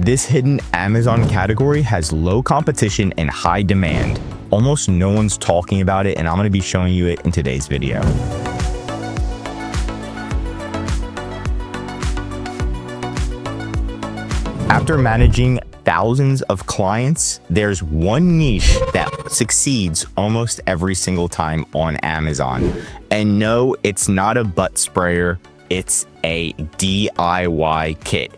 This hidden Amazon category has low competition and high demand. Almost no one's talking about it, and I'm going to be showing you it in today's video. After managing thousands of clients, there's one niche that succeeds almost every single time on Amazon. And no, it's not a butt sprayer, it's a DIY kit.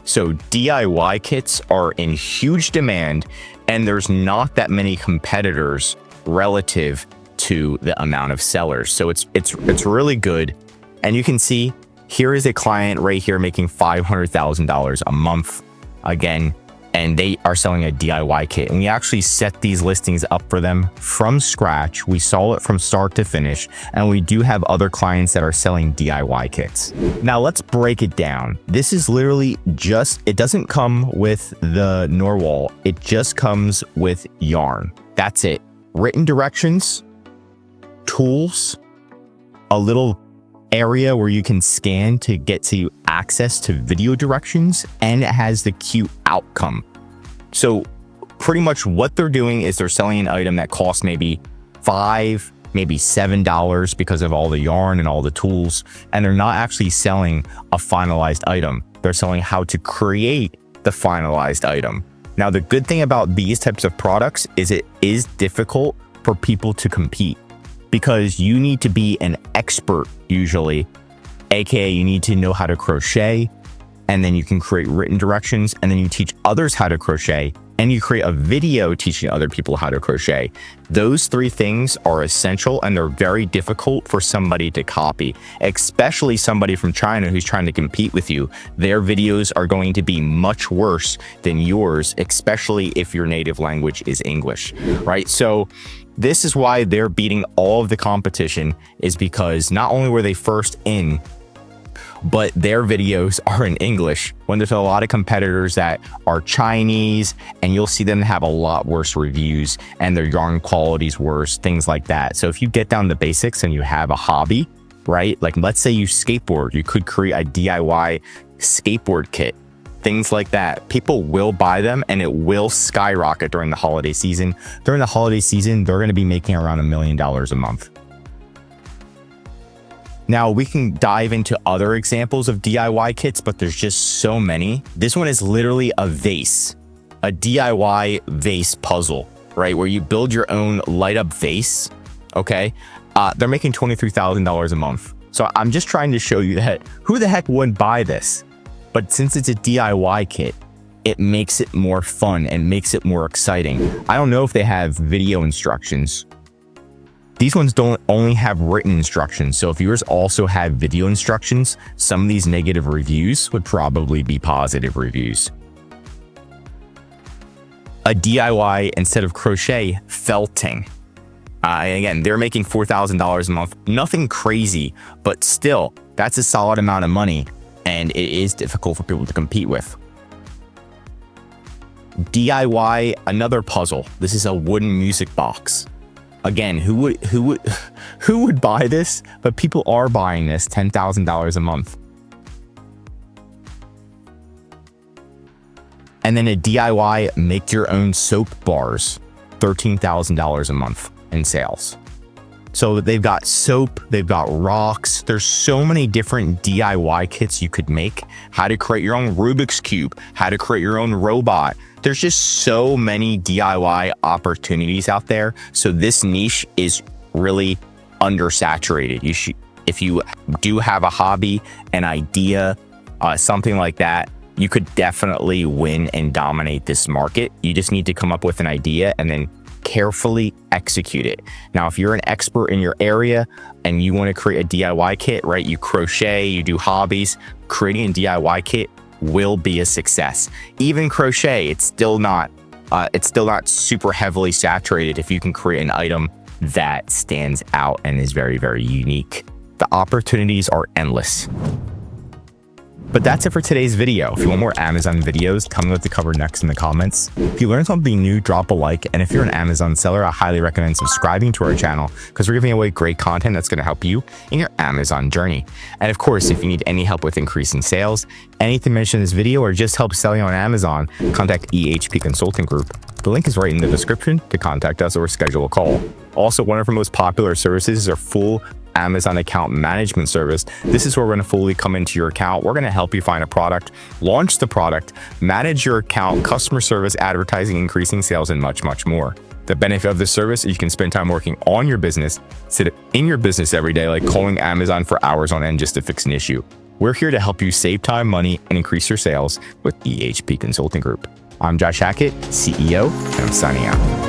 So DIY kits are in huge demand, and there's not that many competitors relative to the amount of sellers. So it's really good. And you can see here is a client right here making $500,000 a month again, and they are selling a DIY kit. And we actually set these listings up for them from scratch. We saw it from start to finish, and we do have other clients that are selling DIY kits. Now let's break it down. This is literally it doesn't come with the Norwal. It just comes with yarn. That's it. Written directions, tools, a little area where you can scan to get to access to video directions, and it has the cute outcome. So pretty much what they're doing is they're selling an item that costs maybe $5, maybe $7 because of all the yarn and all the tools, and they're not actually selling a finalized item. They're selling how to create the finalized item. Now, the good thing about these types of products is it is difficult for people to compete, because you need to be an expert usually, aka you need to know how to crochet, and then you can create written directions, and then you teach others how to crochet, and you create a video teaching other people how to crochet. Those three things are essential, and they're very difficult for somebody to copy, especially somebody from China who's trying to compete with you. Their videos are going to be much worse than yours, especially if your native language is English, right? So this is why they're beating all of the competition, is because not only were they first in, but their videos are in English, when there's a lot of competitors that are Chinese, and you'll see them have a lot worse reviews, and their yarn quality's worse, things like that. So if you get down to basics and you have a hobby, right? Like let's say you skateboard, you could create a DIY skateboard kit. Things like that. People will buy them, and it will skyrocket during the holiday season. During the holiday season, they're going to be making around $1 million a month. Now we can dive into other examples of DIY kits, but there's just so many. This one is literally a vase, a DIY vase puzzle, right? Where you build your own light up vase. Okay. They're making $23,000 a month. So I'm just trying to show you that who the heck wouldn't buy this? But since it's a DIY kit, it makes it more fun and makes it more exciting. I don't know if they have video instructions. These ones don't only have written instructions. So if yours also had video instructions, some of these negative reviews would probably be positive reviews. A DIY instead of crochet felting. Again, they're making $4,000 a month. Nothing crazy, but still, that's a solid amount of money, and it is difficult for people to compete with. DIY another puzzle. This is a wooden music box. Again, who would buy this? But people are buying this, $10,000 a month. And then a DIY make your own soap bars, $13,000 a month in sales. So they've got soap, they've got rocks. There's so many different DIY kits you could make. How to create your own Rubik's Cube, how to create your own robot. There's just so many DIY opportunities out there. So this niche is really undersaturated. If you do have a hobby, an idea, something like that, you could definitely win and dominate this market. You just need to come up with an idea and then carefully execute it. Now, if you're an expert in your area and you want to create a DIY kit, right? You crochet, you do hobbies, creating a DIY kit will be a success. Even crochet, it's still not super heavily saturated if you can create an item that stands out and is very, very unique. The opportunities are endless. But that's it for today's video. If you want more Amazon videos, tell me what to cover next in the comments. If you learned something new, drop a like. And if you're an Amazon seller, I highly recommend subscribing to our channel because we're giving away great content that's going to help you in your Amazon journey. And of course, if you need any help with increasing sales, anything mentioned in this video, or just help selling on Amazon, contact EHP Consulting Group. The link is right in the description to contact us or schedule a call. Also, one of our most popular services is our full Amazon account management service. This is where we're going to fully come into your account. We're going to help you find a product, launch the product, manage your account, customer service, advertising, increasing sales, and much, much more. The benefit of this service is you can spend time working on your business, sit in your business every day, like calling Amazon for hours on end just to fix an issue. We're here to help you save time, money, and increase your sales with EHP Consulting Group. I'm Josh Hackett, CEO, and I'm signing out.